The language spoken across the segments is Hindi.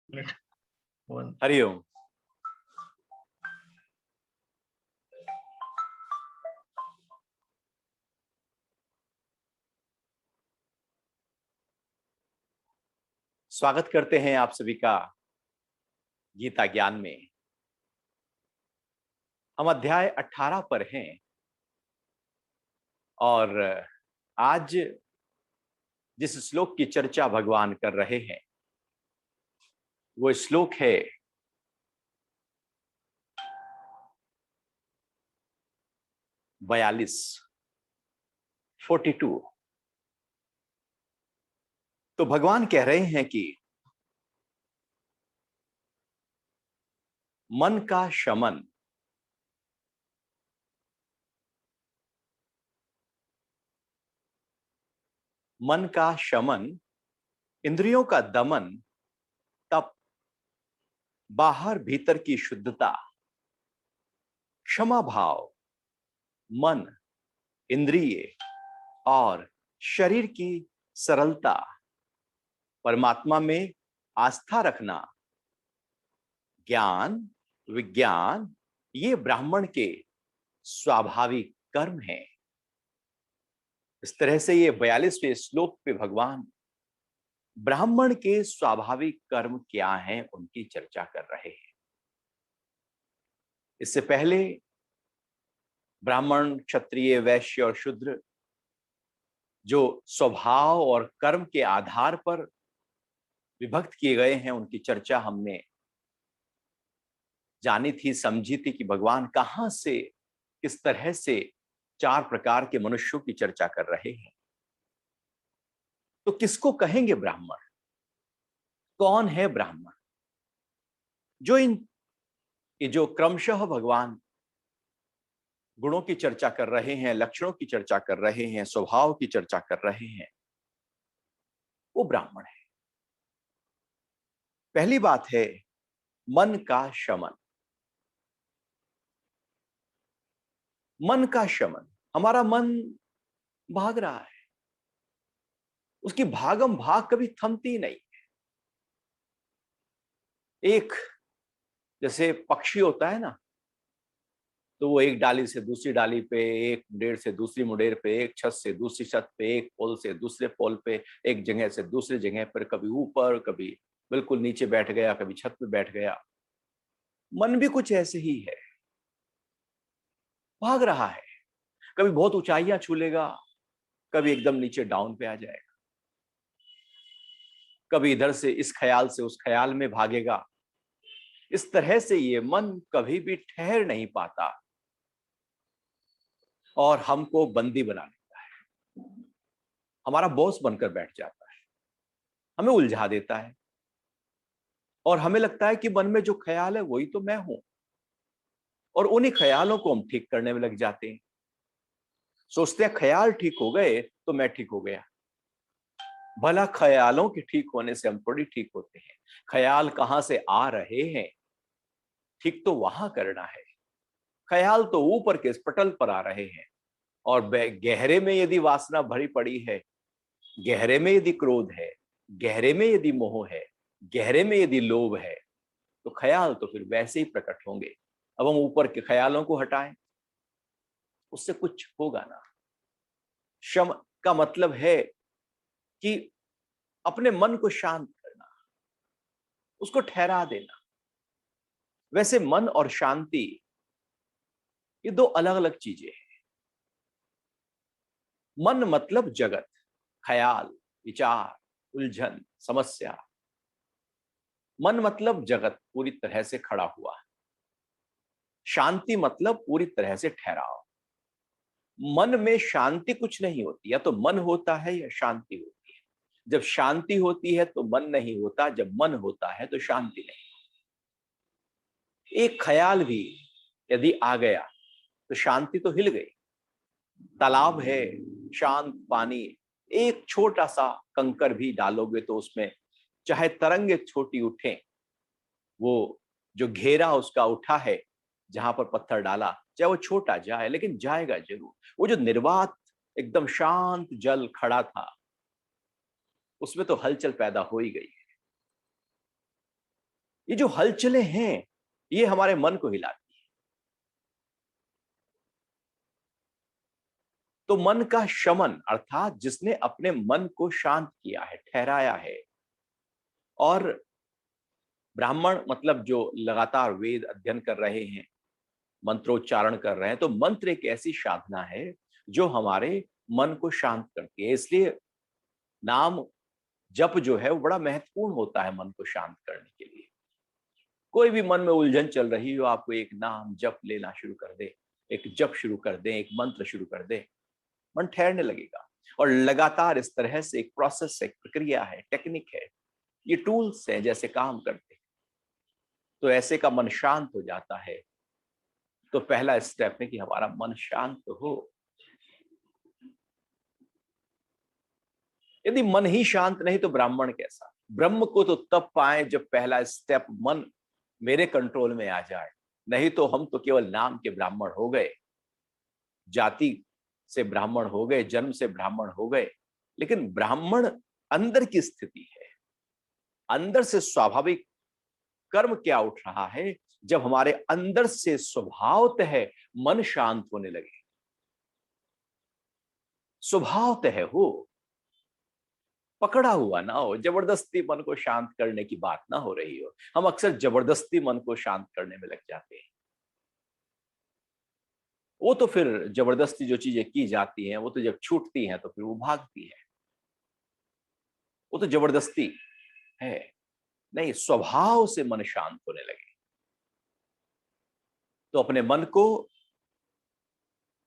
वन। हरिओम। स्वागत करते हैं आप सभी का गीता ज्ञान में। हम अध्याय 18 पर हैं और आज जिस श्लोक की चर्चा भगवान कर रहे हैं वो श्लोक है 42। तो भगवान कह रहे हैं कि मन का शमन इंद्रियों का दमन, तप, बाहर भीतर की शुद्धता, क्षमा भाव, मन, इंद्रिय और शरीर की सरलता, परमात्मा में आस्था रखना, ज्ञान, विज्ञान, ये ब्राह्मण के स्वाभाविक कर्म हैं। इस तरह से ये 42वें श्लोक पे भगवान ब्राह्मण के स्वाभाविक कर्म क्या हैं उनकी चर्चा कर रहे हैं। इससे पहले ब्राह्मण, क्षत्रिय, वैश्य और शूद्र जो स्वभाव और कर्म के आधार पर विभक्त किए गए हैं उनकी चर्चा हमने जानी थी, समझी थी कि भगवान कहां से, किस तरह से 4 प्रकार के मनुष्यों की चर्चा कर रहे हैं। तो किसको कहेंगे ब्राह्मण? कौन है ब्राह्मण? जो क्रमशः भगवान गुणों की चर्चा कर रहे हैं, लक्षणों की चर्चा कर रहे हैं, स्वभाव की चर्चा कर रहे हैं, वो ब्राह्मण है। पहली बात है मन का शमन। मन का शमन, हमारा मन भाग रहा है, उसकी भागम भाग कभी थमती नहीं। एक जैसे पक्षी होता है ना, तो वो एक डाली से दूसरी डाली पे, एक मुंडेर से दूसरी मुंडेर पे, एक छत से दूसरी छत पे, एक पोल से दूसरे पोल पे, एक जगह से दूसरी जगह पर, कभी ऊपर, कभी बिल्कुल नीचे बैठ गया, कभी छत पे बैठ गया। मन भी कुछ ऐसे ही है, भाग रहा है। कभी बहुत ऊंचाइयां छू लेगा, कभी एकदम नीचे डाउन पे आ जाएगा, कभी इधर से इस ख्याल से उस ख्याल में भागेगा। इस तरह से ये मन कभी भी ठहर नहीं पाता और हमको बंदी बना लेता है, हमारा बॉस बनकर बैठ जाता है, हमें उलझा देता है और हमें लगता है कि मन में जो ख्याल है वही तो मैं हूं, और उन्हीं ख्यालों को हम ठीक करने में लग जाते हैं। सोचते हैं ख्याल ठीक हो गए तो मैं ठीक हो गया। भला ख्यालों के ठीक होने से हम थोड़ी ठीक होते हैं। ख्याल कहां से आ रहे हैं, ठीक तो वहां करना है। ख्याल तो ऊपर के पटल पर आ रहे हैं, और गहरे में यदि वासना भरी पड़ी है, गहरे में यदि क्रोध है, गहरे में यदि मोह है, गहरे में यदि लोभ है, तो ख्याल तो फिर वैसे ही प्रकट होंगे। अब हम ऊपर के ख्यालों को हटाएं, उससे कुछ होगा ना। शम का मतलब है कि अपने मन को शांत करना, उसको ठहरा देना। वैसे मन और शांति ये दो अलग अलग चीजें हैं। मन मतलब जगत, ख्याल, विचार, उलझन, समस्या। मन मतलब जगत पूरी तरह से खड़ा हुआ। शांति मतलब पूरी तरह से ठहराव। मन में शांति कुछ नहीं होती, या तो मन होता है या शांति होती है। जब शांति होती है तो मन नहीं होता, जब मन होता है तो शांति नहीं। एक ख्याल भी यदि आ गया तो शांति तो हिल गई। तालाब है, शांत पानी, एक छोटा सा कंकर भी डालोगे तो उसमें चाहे तरंगे छोटी उठे, वो जो घेरा उसका उठा है, जहां पर पत्थर डाला, चाहे वो छोटा जाए लेकिन जाएगा जरूर। वो जो निर्वात एकदम शांत जल खड़ा था, उसमें तो हलचल पैदा हो ही गई। ये जो हलचलें हैं ये हमारे मन को हिलाती है। तो मन का शमन अर्थात जिसने अपने मन को शांत किया है, ठहराया है, और ब्राह्मण मतलब जो लगातार वेद अध्ययन कर रहे हैं, मंत्रोच्चारण कर रहे हैं, तो मंत्र एक ऐसी साधना है जो हमारे मन को शांत करती है। इसलिए नाम जप जो है वो बड़ा महत्वपूर्ण होता है मन को शांत करने के लिए। कोई भी मन में उलझन चल रही हो, आपको एक नाम जप लेना शुरू कर दे, एक जप शुरू कर दे, एक मंत्र शुरू कर दे, मन ठहरने लगेगा। और लगातार इस तरह से एक प्रोसेस, एक प्रक्रिया है, टेक्निक है, ये टूल्स हैं जैसे काम करते हैं। तो ऐसे का मन शांत हो जाता है। तो पहला स्टेप है कि हमारा मन शांत हो। यदि मन ही शांत नहीं तो ब्राह्मण कैसा? ब्रह्म को तो तब पाए जब पहला स्टेप मन मेरे कंट्रोल में आ जाए। नहीं तो हम तो केवल नाम के ब्राह्मण हो गए, जाति से ब्राह्मण हो गए, जन्म से ब्राह्मण हो गए, लेकिन ब्राह्मण अंदर की स्थिति है। अंदर से स्वाभाविक कर्म क्या उठ रहा है? जब हमारे अंदर से स्वभावतः मन शांत होने लगे, स्वभावतः हो, पकड़ा हुआ ना हो, जबरदस्ती मन को शांत करने की बात ना हो रही हो। हम अक्सर जबरदस्ती मन को शांत करने में लग जाते हैं। वो तो फिर जबरदस्ती जो चीजें की जाती हैं वो तो जब छूटती हैं तो फिर वो भागती है। वो तो जबरदस्ती है नहीं, स्वभाव से मन शांत होने लगे। तो अपने मन को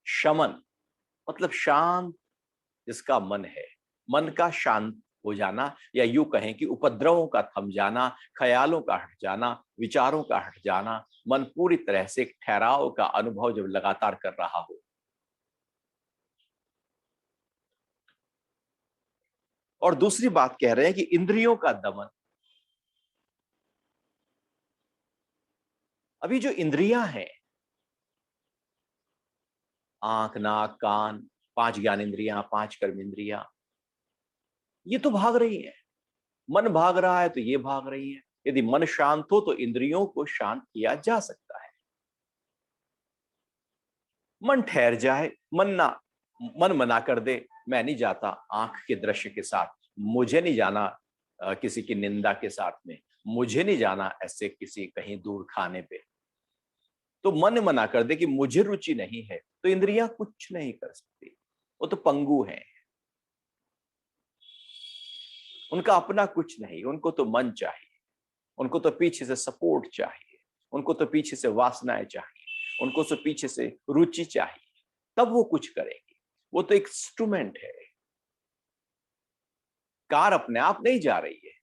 शमन मतलब शांत, जिसका मन है, मन का शांत हो जाना, या यूं कहें कि उपद्रवों का थम जाना, ख्यालों का हट जाना, विचारों का हट जाना, मन पूरी तरह से एक ठहराव का अनुभव जब लगातार कर रहा हो। और दूसरी बात कह रहे हैं कि इंद्रियों का दमन। अभी जो इंद्रियां हैं, आंख, नाक, कान, 5 ज्ञान इंद्रियां, 5 कर्म इंद्रियां, ये तो भाग रही हैं। मन भाग रहा है तो ये भाग रही है। यदि मन शांत हो तो इंद्रियों को शांत किया जा सकता है। मन ठहर जाए, मन मना कर दे, मैं नहीं जाता आंख के दृश्य के साथ, मुझे नहीं जाना किसी की निंदा के साथ में, मुझे नहीं जाना ऐसे किसी कहीं दूर खाने पे, तो मन मना कर दे कि मुझे रुचि नहीं है, तो इंद्रियां कुछ नहीं कर सकती। वो तो पंगु हैं, उनका अपना कुछ नहीं। उनको तो मन चाहिए, उनको तो पीछे से सपोर्ट चाहिए, उनको तो पीछे से वासनाएं चाहिए, उनको तो पीछे से रुचि चाहिए, तब वो कुछ करेंगे। वो तो एक इंस्ट्रूमेंट है। कार अपने आप नहीं जा रही है,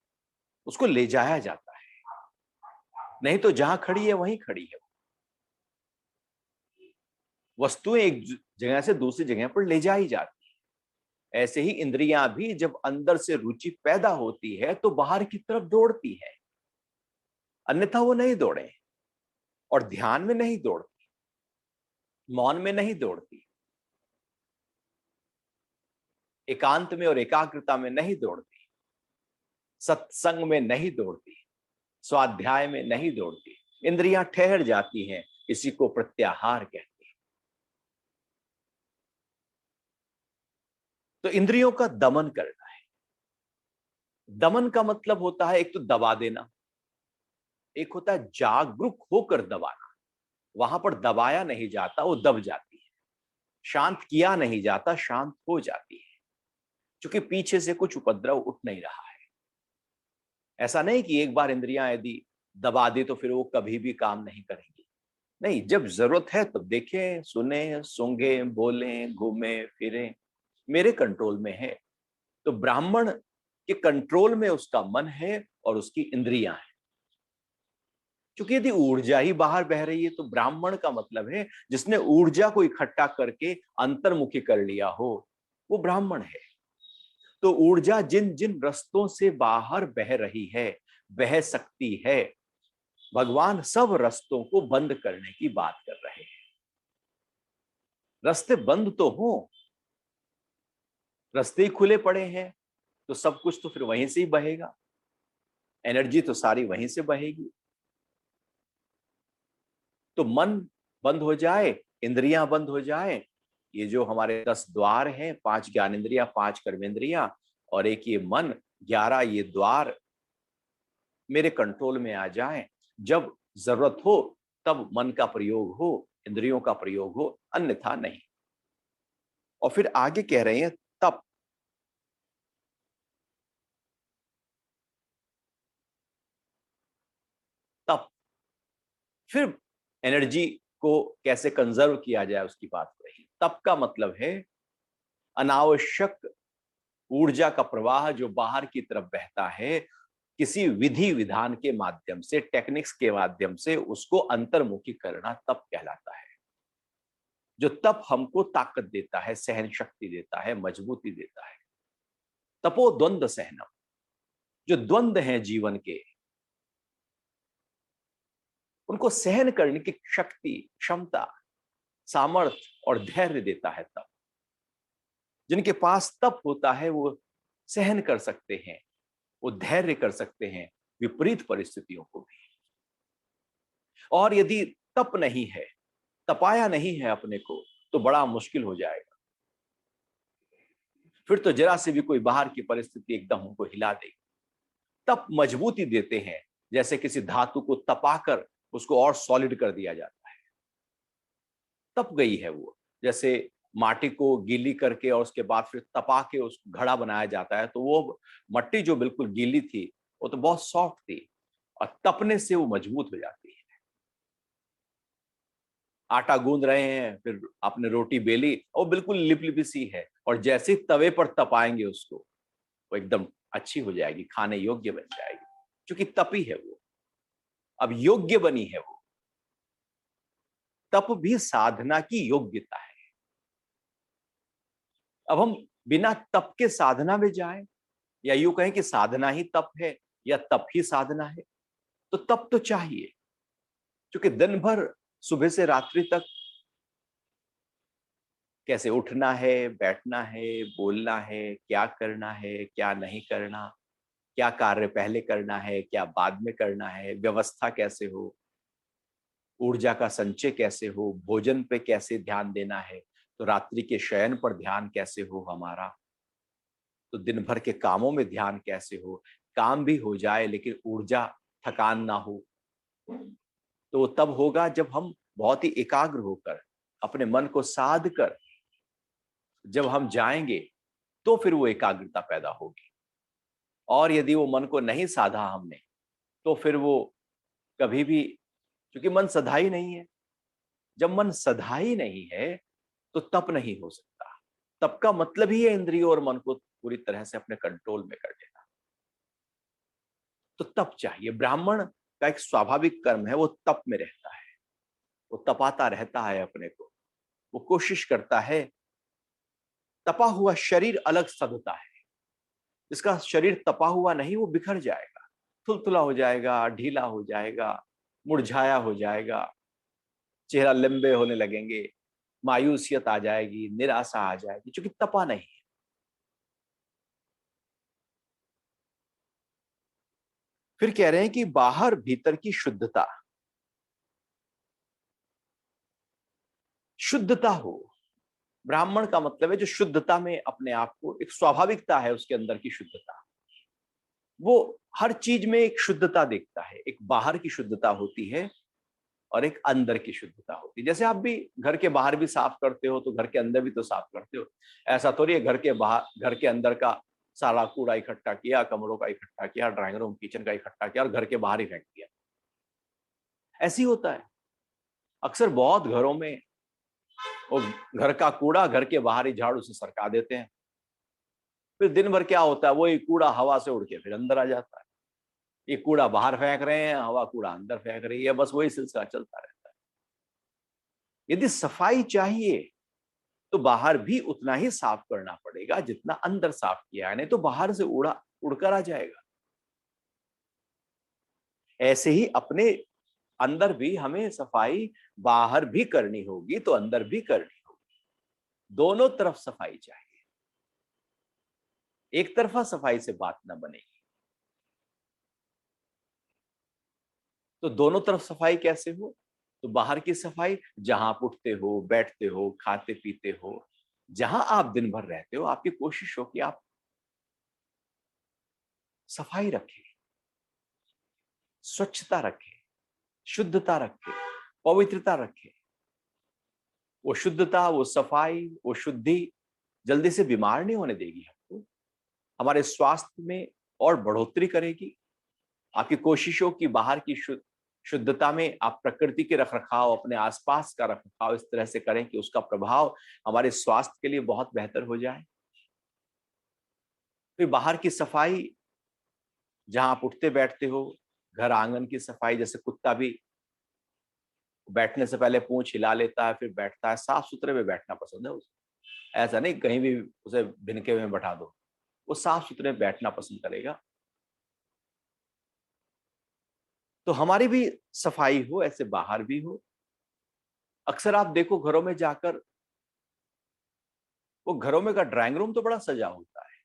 उसको ले जाया जाता है। नहीं तो जहां खड़ी है वहीं खड़ी है। वस्तुएं एक जगह से दूसरी जगह पर ले जाई जाती है। ऐसे ही इंद्रियां भी जब अंदर से रुचि पैदा होती है तो बाहर की तरफ दौड़ती है, अन्यथा वो नहीं दौड़े। और ध्यान में नहीं दौड़ती, मौन में नहीं दौड़ती, एकांत में और एकाग्रता में नहीं दौड़ती, सत्संग में नहीं दौड़ती, स्वाध्याय में नहीं दौड़ती। इंद्रियां ठहर जाती हैं, इसी को प्रत्याहार कहते हैं। तो इंद्रियों का दमन करना है। दमन का मतलब होता है एक तो दबा देना, एक होता है जागरूक होकर दबाना। वहां पर दबाया नहीं जाता, वो दब जाती है। शांत किया नहीं जाता, शांत हो जाती है, क्योंकि पीछे से कुछ उपद्रव उठ नहीं रहा है। ऐसा नहीं कि एक बार इंद्रियां यदि दबा दी तो फिर वो कभी भी काम नहीं करेंगी। नहीं, जब जरूरत है तब देखें, सुने, सूंघे, बोले, घूमे फिरे, मेरे कंट्रोल में है। तो ब्राह्मण के कंट्रोल में उसका मन है और उसकी इंद्रियां हैं। क्योंकि यदि ऊर्जा ही बाहर बह रही है तो ब्राह्मण का मतलब है जिसने ऊर्जा को इकट्ठा करके अंतर्मुखी कर लिया हो, वो ब्राह्मण है। तो ऊर्जा जिन जिन रस्तों से बाहर बह रही है, बह सकती है, भगवान सब रस्तों को बंद करने की बात कर रहे हैं। रास्ते बंद तो हो, रास्ते ही खुले पड़े हैं तो सब कुछ तो फिर वहीं से ही बहेगा, एनर्जी तो सारी वहीं से बहेगी। तो मन बंद हो जाए, इंद्रियां बंद हो जाए, ये जो हमारे 10 द्वार हैं, 5 ज्ञानेंद्रियां, 5 कर्मेंद्रियां और एक ये मन, 11 ये द्वार मेरे कंट्रोल में आ जाए। जब जरूरत हो तब मन का प्रयोग हो, इंद्रियों का प्रयोग हो, अन्यथा नहीं। और फिर आगे कह रहे हैं तप। तप फिर एनर्जी को कैसे कंजर्व किया जाए उसकी बात हो रही। तप का मतलब है अनावश्यक ऊर्जा का प्रवाह जो बाहर की तरफ बहता है, किसी विधि विधान के माध्यम से, टेक्निक्स के माध्यम से उसको अंतर्मुखी करना तप कहलाता है। जो तप हमको ताकत देता है, सहन शक्ति देता है, मजबूती देता है। तपो द्वंद्व सहनम, जो द्वंद्व हैं जीवन के, उनको सहन करने की शक्ति, क्षमता, सामर्थ्य और धैर्य देता है तप। जिनके पास तप होता है वो सहन कर सकते हैं, वो धैर्य कर सकते हैं विपरीत परिस्थितियों को भी। और यदि तप नहीं है, तपाया नहीं है अपने को, तो बड़ा मुश्किल हो जाएगा। फिर तो जरा से भी कोई बाहर की परिस्थिति एकदम हमको हिला देगी। तप मजबूती देते हैं, जैसे किसी धातु को तपाकर उसको और सॉलिड कर दिया जाता है। तप गई है वो, जैसे माटी को गीली करके और उसके बाद फिर तपा के उसको घड़ा बनाया जाता है, तो वो मट्टी जो बिल्कुल गीली थी वो तो बहुत सॉफ्ट थी, और तपने से वो मजबूत हो जाती है। आटा गूंद रहे हैं, फिर आपने रोटी बेली और बिल्कुल लिपलिपी सी है, और जैसे ही तवे पर तपाएंगे उसको, वो एकदम अच्छी हो जाएगी, खाने योग्य बन जाएगी, क्योंकि तपी है वो, अब योग्य बनी है वो। तप भी साधना की योग्यता है। अब हम बिना तप के साधना में जाएं, या यूं कहें कि साधना ही तप है या तप ही साधना है, तो तप तो चाहिए, क्योंकि दिन भर सुबह से रात्रि तक कैसे उठना है, बैठना है, बोलना है, क्या करना है, क्या नहीं करना, क्या कार्य पहले करना है, क्या बाद में करना है, व्यवस्था कैसे हो, ऊर्जा का संचय कैसे हो, भोजन पे कैसे ध्यान देना है, तो रात्रि के शयन पर ध्यान कैसे हो हमारा, तो दिन भर के कामों में ध्यान कैसे हो, काम भी हो जाए लेकिन ऊर्जा, थकान ना हो। तो तब होगा जब हम बहुत ही एकाग्र होकर, अपने मन को साध कर जब हम जाएंगे, तो फिर वो एकाग्रता पैदा होगी। और यदि वो मन को नहीं साधा हमने, तो फिर वो कभी भी, क्योंकि मन सधा ही नहीं है, जब मन सधा ही नहीं है तो तप नहीं हो सकता। तप का मतलब ही है इंद्रियों और मन को पूरी तरह से अपने कंट्रोल में कर लेना। तो तप चाहिए। ब्राह्मण का एक स्वाभाविक कर्म है, वो तप में रहता है, वो तपाता रहता है अपने को, वो कोशिश करता है। तपा हुआ शरीर अलग सधता है, जिसका शरीर तपा हुआ नहीं वो बिखर जाएगा, थुलथुला हो जाएगा, ढीला हो जाएगा, मुरझाया हो जाएगा, चेहरा लंबे होने लगेंगे, मायूसियत आ जाएगी, निराशा आ जाएगी, क्योंकि तपा नहीं है। फिर कह रहे हैं कि बाहर भीतर की शुद्धता, शुद्धता हो। ब्राह्मण का मतलब है जो शुद्धता में अपने आप को, एक स्वाभाविकता है उसके अंदर की शुद्धता, वो हर चीज में एक शुद्धता देखता है। एक बाहर की शुद्धता होती है और एक अंदर की शुद्धता होती है। जैसे आप भी घर के बाहर भी साफ करते हो, तो घर के अंदर भी तो साफ करते हो। ऐसा थोड़ी है घर के बाहर, घर के अंदर का सारा कूड़ा इकट्ठा किया, कमरों का इकट्ठा किया, ड्राइंग रूम किचन का इकट्ठा किया और घर के बाहर ही फेंक दिया। ऐसी होता है अक्सर बहुत घरों में, वो घर का कूड़ा घर के बाहर ही झाड़ू से सरका देते हैं। फिर दिन भर क्या होता है, वही कूड़ा हवा से उड़ के फिर अंदर आ जाता है। ये कूड़ा बाहर फेंक रहे हैं, हवा कूड़ा अंदर फेंक रही है, बस वही सिलसिला चलता रहता है। यदि सफाई चाहिए तो बाहर भी उतना ही साफ करना पड़ेगा जितना अंदर साफ किया है, नहीं तो बाहर से उड़कर आ जाएगा। ऐसे ही अपने अंदर भी हमें सफाई बाहर भी करनी होगी तो अंदर भी करनी होगी। दोनों तरफ सफाई चाहिए, एक तरफा सफाई से बात ना बनेगी। तो दोनों तरफ सफाई कैसे हो? तो बाहर की सफाई, जहां आप उठते हो, बैठते हो, खाते पीते हो, जहां आप दिन भर रहते हो, आपकी कोशिश हो कि आप सफाई रखें, स्वच्छता रखें, शुद्धता रखें, पवित्रता रखें। वो शुद्धता, वो सफाई, वो शुद्धि जल्दी से बीमार नहीं होने देगी हमको, हमारे स्वास्थ्य में और बढ़ोतरी करेगी। आपकी कोशिशों की बाहर की शुद्धता में आप प्रकृति के रखरखाव, अपने आसपास का रखरखाव इस तरह से करें कि उसका प्रभाव हमारे स्वास्थ्य के लिए बहुत बेहतर हो जाए। फिर बाहर की सफाई, जहां आप उठते बैठते हो, घर आंगन की सफाई, जैसे कुत्ता भी बैठने से पहले पूंछ हिला लेता है फिर बैठता है, साफ सुथरे में बैठना पसंद है उसे। ऐसा नहीं कहीं भी उसे भिनके में बैठा दो, वो साफ सुथरे में बैठना पसंद करेगा। तो हमारी भी सफाई हो, ऐसे बाहर भी हो। अक्सर आप देखो घरों में जाकर, वो घरों में का ड्राइंग रूम तो बड़ा सजा होता है,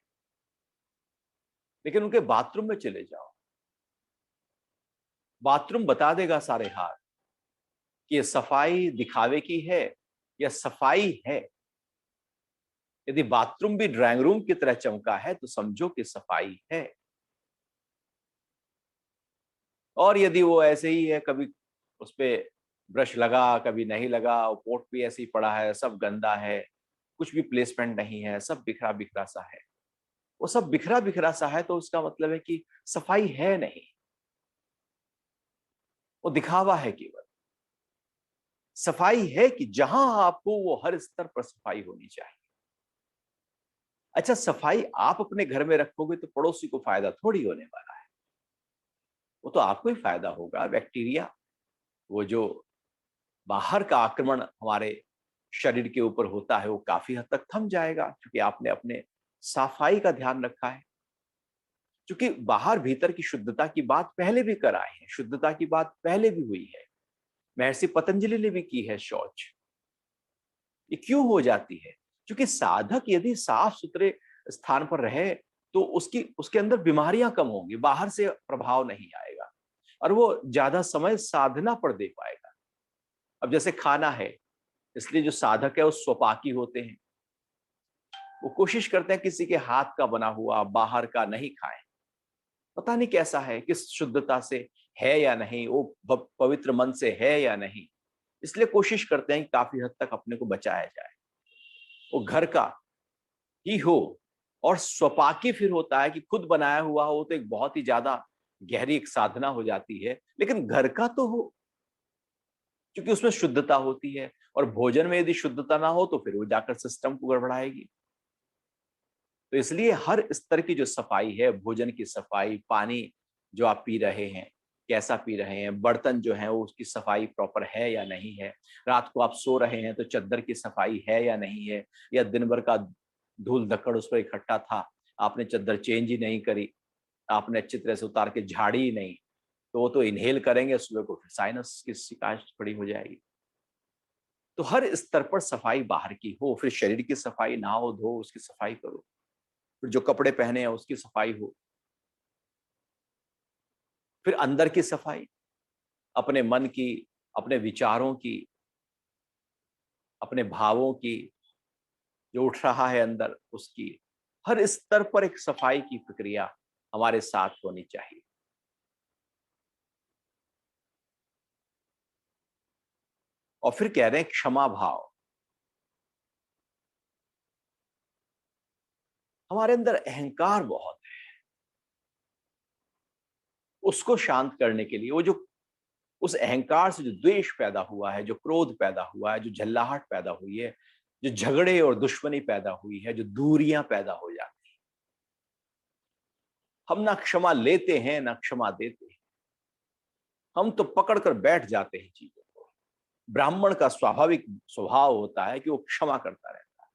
लेकिन उनके बाथरूम में चले जाओ, बाथरूम बता देगा सारे हाल कि ये सफाई दिखावे की है या सफाई है। यदि बाथरूम भी ड्राइंग रूम की तरह चमका है तो समझो कि सफाई है। और यदि वो ऐसे ही है, कभी उस पे ब्रश लगा कभी नहीं लगा, वो पोर्ट भी ऐसे ही पड़ा है, सब गंदा है, कुछ भी प्लेसमेंट नहीं है, सब बिखरा बिखरा सा है, वो सब बिखरा बिखरा सा है, तो उसका मतलब है कि सफाई है नहीं, वो दिखावा है केवल। सफाई है कि जहां आपको, वो हर स्तर पर सफाई होनी चाहिए। अच्छा, सफाई आप अपने घर में रखोगे तो पड़ोसी को फायदा थोड़ी होने वाला है, वो तो आपको ही फायदा होगा। बैक्टीरिया, वो जो बाहर का आक्रमण हमारे शरीर के ऊपर होता है, वो काफी हद तक थम जाएगा, क्योंकि आपने अपने सफाई का ध्यान रखा है। क्योंकि बाहर भीतर की शुद्धता की बात पहले भी कर आए हैं, शुद्धता की बात पहले भी हुई है, महर्षि पतंजलि ने भी की है। शौच ये क्यों हो जाती है? क्योंकि साधक यदि साफ सुथरे स्थान पर रहे तो उसकी उसके अंदर बीमारियां कम होंगी, बाहर से प्रभाव नहीं आएगा, और वो ज्यादा समय साधना पर दे पाएगा। अब जैसे खाना है, इसलिए जो साधक है वो स्वपाकी होते हैं, वो कोशिश करते हैं किसी के हाथ का बना हुआ बाहर का नहीं खाएं। पता नहीं कैसा है, किस शुद्धता से है या नहीं, वो पवित्र मन से है या नहीं, इसलिए कोशिश करते हैं कि काफी हद तक अपने को बचाया जाए। वो घर का ही हो, और स्वपाकी फिर होता है कि खुद बनाया हुआ हो, तो एक बहुत ही ज्यादा गहरी एक साधना हो जाती है, लेकिन घर का तो हो, क्योंकि उसमें शुद्धता होती है। और भोजन में यदि शुद्धता ना हो तो फिर वो जाकर सिस्टम को गड़बड़ाएगी। तो इसलिए हर स्तर की जो सफाई है, भोजन की सफाई, पानी जो आप पी रहे हैं कैसा पी रहे हैं, बर्तन जो है वो उसकी सफाई प्रॉपर है या नहीं है, रात को आप सो रहे हैं तो चादर की सफाई है या नहीं है, या दिन भर का धूल धक्कड़ उस पर इकट्ठा था, आपने चादर चेंज ही नहीं करी, आपने अच्छी तरह से उतार के झाड़ी ही नहीं, तो वो तो इनहेल करेंगे, सुबह को फिर साइनस की शिकायत खड़ी हो जाएगी। तो हर स्तर पर सफाई बाहर की हो, फिर शरीर की सफाई, नहाओ धो उसकी सफाई करो, फिर जो कपड़े पहने हैं उसकी सफाई हो, फिर अंदर की सफाई, अपने मन की, अपने विचारों की, अपने भावों की, जो उठ रहा है अंदर उसकी, हर स्तर पर एक सफाई की प्रक्रिया हमारे साथ होनी चाहिए। और फिर कह रहे हैं क्षमा भाव। हमारे अंदर अहंकार बहुत है, उसको शांत करने के लिए, वो जो उस अहंकार से जो द्वेष पैदा हुआ है, जो क्रोध पैदा हुआ है, जो झल्लाहट पैदा हुई है, जो झगड़े और दुश्मनी पैदा हुई है, जो दूरियां पैदा हो जाती हैं, हम ना क्षमा लेते हैं ना क्षमा देते हैं, हम तो पकड़ कर बैठ जाते हैं चीजों को। ब्राह्मण का स्वाभाविक स्वभाव होता है कि वो क्षमा करता रहता है।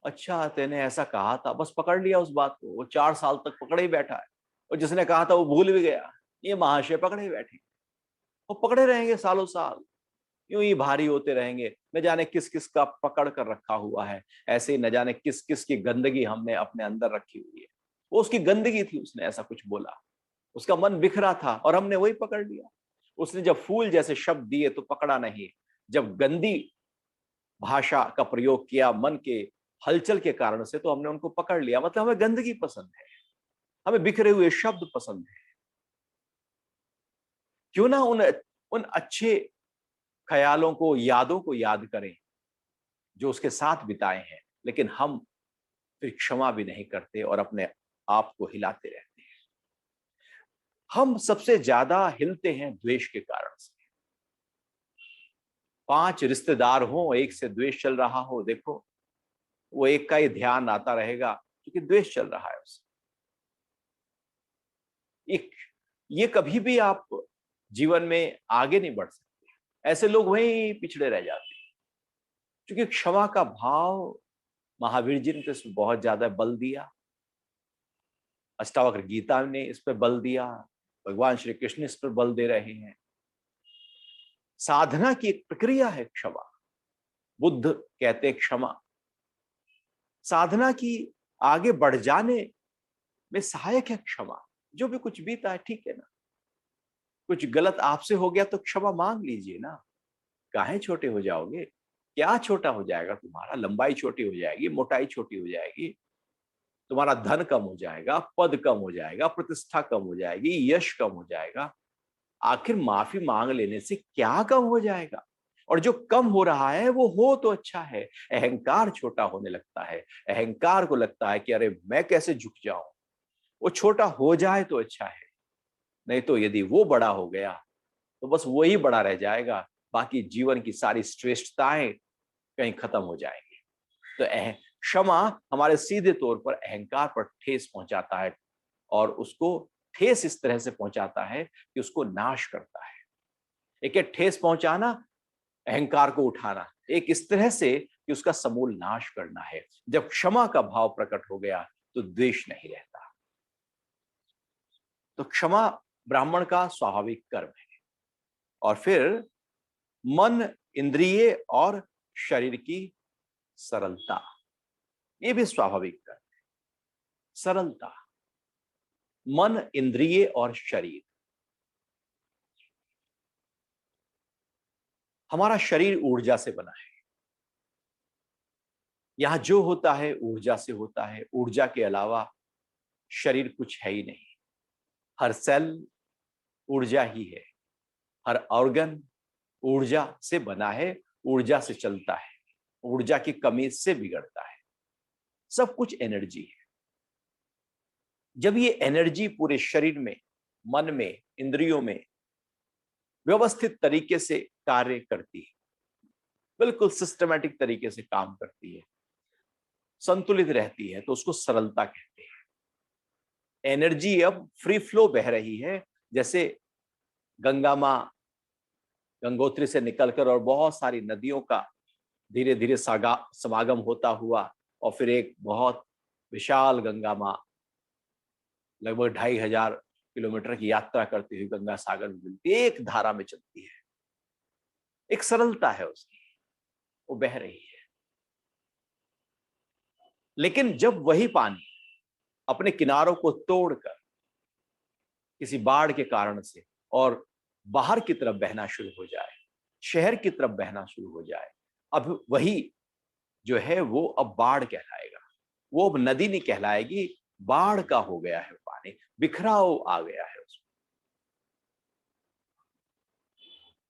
अच्छा, तेने ऐसा कहा था, बस पकड़ लिया उस बात को, वो 4 साल तक पकड़े ही बैठा है, और जिसने कहा था वो भूल भी गया। ये महाशय पकड़े ही बैठे, वो पकड़े रहेंगे सालों साल, यूं ही भारी होते रहेंगे, न जाने किस किस का पकड़ कर रखा हुआ है, ऐसे ही न जाने किस किस की गंदगी हमने अपने अंदर रखी हुई है। वो उसकी गंदगी थी, उसने ऐसा कुछ बोला, उसका मन बिखरा था और हमने वही पकड़ लिया। उसने जब फूल जैसे शब्द दिए तो पकड़ा नहीं, जब गंदी भाषा का प्रयोग किया मन के हलचल के कारण से तो हमने उनको पकड़ लिया। मतलब हमें गंदगी पसंद है, हमें बिखरे हुए शब्द पसंद है। क्यों ना उन उन अच्छे ख्यालों को, यादों को याद करें जो उसके साथ बिताए हैं, लेकिन हम फिर क्षमा भी नहीं करते और अपने आप को हिलाते रहते हैं। हम सबसे ज्यादा हिलते हैं द्वेष के कारण से। 5 रिश्तेदार हो, एक से द्वेष चल रहा हो, देखो वो एक का ही ध्यान आता रहेगा क्योंकि द्वेष चल रहा है उससे। एक ये कभी भी आप जीवन में आगे नहीं बढ़ सकते। ऐसे लोग वहीं पिछड़े रह जाते हैं। क्योंकि क्षमा का भाव महावीर जी ने तो इसमें बहुत ज्यादा बल दिया, अष्टावक्र गीता ने इस पर बल दिया, भगवान श्री कृष्ण इस पर बल दे रहे हैं। साधना की एक प्रक्रिया है क्षमा। बुद्ध कहते हैं क्षमा साधना की आगे बढ़ जाने में सहायक है। क्षमा जो भी कुछ बीता है ठीक है ना, कुछ गलत आपसे हो गया तो क्षमा मांग लीजिए ना। काहे छोटे हो जाओगे? क्या छोटा हो जाएगा तुम्हारा? लंबाई छोटी हो जाएगी, मोटाई छोटी हो जाएगी, तुम्हारा धन कम हो जाएगा, पद कम हो जाएगा, प्रतिष्ठा कम हो जाएगी, यश कम हो जाएगा। आखिर माफी मांग लेने से क्या कम हो जाएगा? और जो कम हो रहा है वो हो तो अच्छा है। अहंकार छोटा होने लगता है। अहंकार को लगता है कि अरे मैं कैसे झुक जाऊं। वो छोटा हो जाए तो अच्छा है, नहीं तो यदि वो बड़ा हो गया तो बस वही बड़ा रह जाएगा, बाकी जीवन की सारी श्रेष्ठताएं कहीं खत्म हो जाएंगी। तो क्षमा हमारे सीधे तौर पर अहंकार पर ठेस पहुंचाता है और उसको ठेस इस तरह से पहुंचाता है कि उसको नाश करता है। एक है ठेस पहुंचाना, अहंकार को उठाना, एक इस तरह से कि उसका समूल नाश करना है। जब क्षमा का भाव प्रकट हो गया तो द्वेष नहीं रहता। तो क्षमा ब्राह्मण का स्वाभाविक कर्म है। और फिर मन, इंद्रिय और शरीर की सरलता, ये भी स्वाभाविक कर्म है। सरलता, मन, इंद्रिय और शरीर। हमारा शरीर ऊर्जा से बना है। यहां जो होता है ऊर्जा से होता है। ऊर्जा के अलावा शरीर कुछ है ही नहीं। हर सेल ऊर्जा ही है, हर ऑर्गन ऊर्जा से बना है, ऊर्जा से चलता है, ऊर्जा की कमी से बिगड़ता है। सब कुछ एनर्जी है। जब ये एनर्जी पूरे शरीर में, मन में, इंद्रियों में व्यवस्थित तरीके से कार्य करती है, बिल्कुल सिस्टमैटिक तरीके से काम करती है, संतुलित रहती है, तो उसको सरलता कहते हैं। एनर्जी अब फ्री फ्लो बह रही है, जैसे गंगा मां गंगोत्री से निकलकर और बहुत सारी नदियों का धीरे धीरे समागम होता हुआ और फिर एक बहुत विशाल गंगा मां लगभग 2500 किलोमीटर की यात्रा करती हुई गंगा सागर में मिलती है, एक धारा में चलती है। एक सरलता है उसकी, वो बह रही है। लेकिन जब वही पानी अपने किनारों को तोड़कर किसी बाढ़ के कारण से और बाहर की तरफ बहना शुरू हो जाए, शहर की तरफ बहना शुरू हो जाए, अब वही जो है वो अब बाढ़ कहलाएगा। वो अब नदी नहीं कहलाएगी, बाढ़ का हो गया है पानी, बिखराव आ गया है उसमें।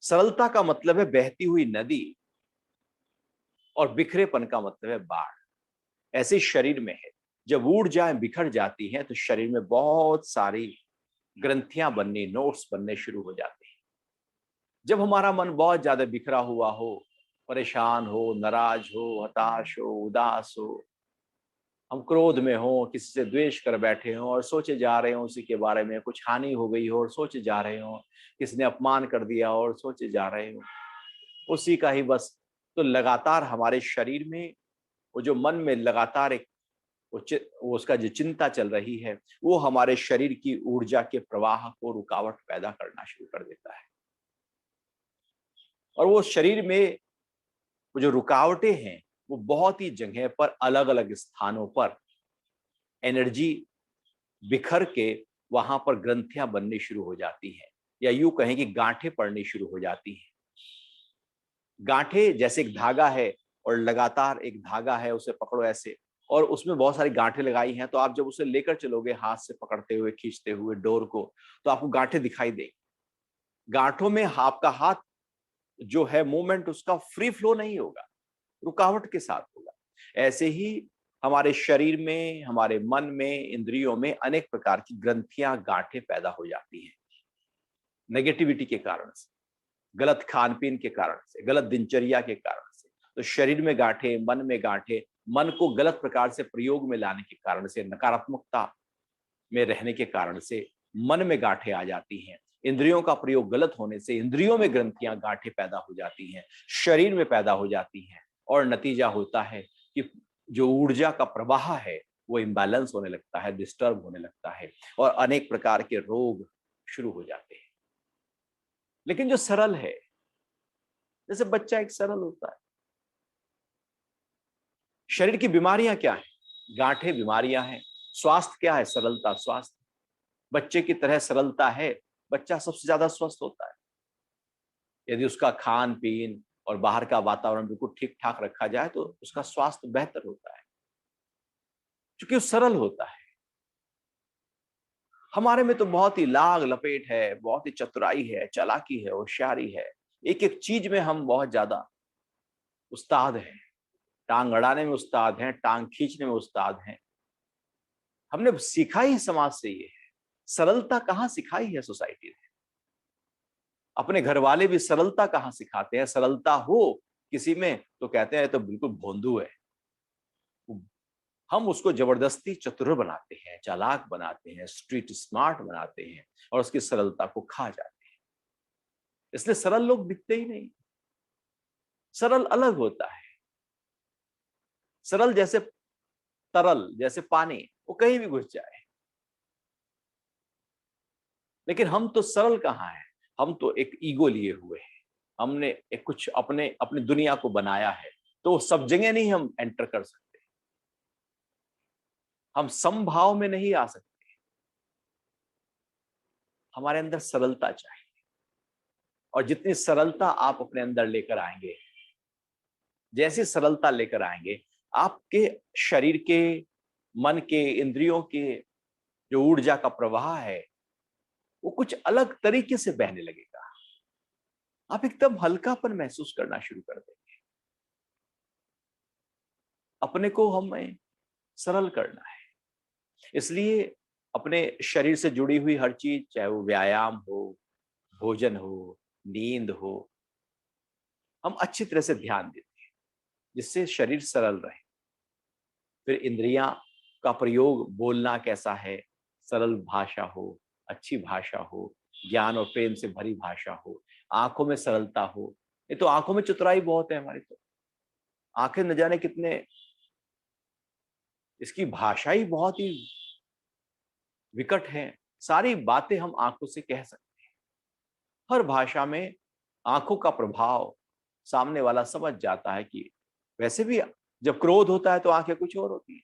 सरलता का मतलब है बहती हुई नदी और बिखरेपन का मतलब है बाढ़। ऐसे शरीर में है, जब ऊर्जाएं बिखर जाती हैं तो शरीर में बहुत सारी ग्रंथियां बननी, नोट्स बनने शुरू हो जाते हैं। जब हमारा मन बहुत ज्यादा बिखरा हुआ हो, परेशान हो, नाराज हो, हताश हो, उदास हो, हम क्रोध में हो, किसी से द्वेष कर बैठे हो और सोचे जा रहे हो उसी के बारे में, कुछ हानि हो गई हो और सोचे जा रहे हो, किसी ने अपमान कर दिया और सोचे जा रहे हो उसी का ही बस। तो लगातार हमारे शरीर में वो जो मन में लगातार एक वो उसका जो चिंता चल रही है, वो हमारे शरीर की ऊर्जा के प्रवाह को रुकावट पैदा करना शुरू कर देता है। और वो शरीर में वो जो रुकावटें हैं वो बहुत ही जगह पर, अलग अलग स्थानों पर एनर्जी बिखर के वहां पर ग्रंथियां बननी शुरू हो जाती हैं, या यूं कहें कि गांठें पड़नी शुरू हो जाती हैं। गांठें जैसे एक धागा है, और लगातार एक धागा है, उसे पकड़ो ऐसे, और उसमें बहुत सारी गांठें लगाई हैं, तो आप जब उसे लेकर चलोगे हाथ से पकड़ते हुए, खींचते हुए डोर को, तो आपको गांठें दिखाई देंगी। गांठों में आपका हाथ जो है, मूवमेंट उसका फ्री फ्लो नहीं होगा, रुकावट के साथ होगा। ऐसे ही हमारे शरीर में, हमारे मन में, इंद्रियों में अनेक प्रकार की ग्रंथियां, गांठें पैदा हो जाती हैं, नेगेटिविटी के कारण से, गलत खान पीन के कारण से, गलत दिनचर्या के कारण से। तो शरीर में गांठें, मन में गांठें, मन को गलत प्रकार से प्रयोग में लाने के कारण से, नकारात्मकता में रहने के कारण से मन में गांठें आ जाती हैं। इंद्रियों का प्रयोग गलत होने से इंद्रियों में ग्रंथियां, गांठें पैदा हो जाती हैं, शरीर में पैदा हो जाती हैं, और नतीजा होता है कि जो ऊर्जा का प्रवाह है वो इम्बैलेंस होने लगता है, डिस्टर्ब होने लगता है, और अनेक प्रकार के रोग शुरू हो जाते हैं। लेकिन जो सरल है, जैसे बच्चा एक सरल होता है। शरीर की बीमारियां क्या है? गांठें बीमारियां हैं। स्वास्थ्य क्या है? सरलता, स्वास्थ्य। बच्चे की तरह सरलता है, बच्चा सबसे ज्यादा स्वस्थ होता है। यदि उसका खान पीन और बाहर का वातावरण बिल्कुल ठीक ठाक रखा जाए तो उसका स्वास्थ्य बेहतर होता है, क्योंकि वो सरल होता है। हमारे में तो बहुत ही लाग लपेट है, बहुत ही चतुराई है, चालाकी है, होशियारी है। एक एक चीज में हम बहुत ज्यादा उस्ताद हैं। टांग अड़ाने में उस्ताद हैं, टांग खींचने में उस्ताद हैं। हमने सीखा ही समाज से ये है। सरलता कहाँ सिखाई है सोसाइटी ने? अपने घर वाले भी सरलता कहाँ सिखाते हैं? सरलता हो किसी में तो कहते हैं तो बिल्कुल भोंदू है। हम उसको जबरदस्ती चतुर बनाते हैं, चालाक बनाते हैं, स्ट्रीट स्मार्ट बनाते हैं, और उसकी सरलता को खा जाते हैं। इसलिए सरल लोग दिखते ही नहीं। सरल अलग होता है। सरल जैसे तरल, जैसे पानी, वो कहीं भी घुस जाए। लेकिन हम तो सरल कहाँ है? हम तो एक ईगो लिए हुए हैं। हमने एक कुछ अपने अपनी दुनिया को बनाया है, तो सब जगह नहीं हम एंटर कर सकते। हम समभाव में नहीं आ सकते। हमारे अंदर सरलता चाहिए, और जितनी सरलता आप अपने अंदर लेकर आएंगे, जैसी सरलता लेकर आएंगे, आपके शरीर के, मन के, इंद्रियों के जो ऊर्जा का प्रवाह है वो कुछ अलग तरीके से बहने लगेगा। आप एकदम हल्कापन महसूस करना शुरू कर देंगे। अपने को हमें सरल करना है। इसलिए अपने शरीर से जुड़ी हुई हर चीज, चाहे वो व्यायाम हो, भोजन हो, नींद हो, हम अच्छी तरह से ध्यान देते हैं, जिससे शरीर सरल रहे। फिर इंद्रियां का प्रयोग, बोलना कैसा है, सरल भाषा हो, अच्छी भाषा हो, ज्ञान और प्रेम से भरी भाषा हो, आंखों में सरलता हो। ये तो आंखों में चतुराई बहुत है हमारी। तो आंखें न जाने कितने, इसकी भाषा ही बहुत ही विकट है। सारी बातें हम आंखों से कह सकते हैं। हर भाषा में आंखों का प्रभाव, सामने वाला समझ जाता है कि वैसे भी जब क्रोध होता है तो आंखें कुछ और होती हैं,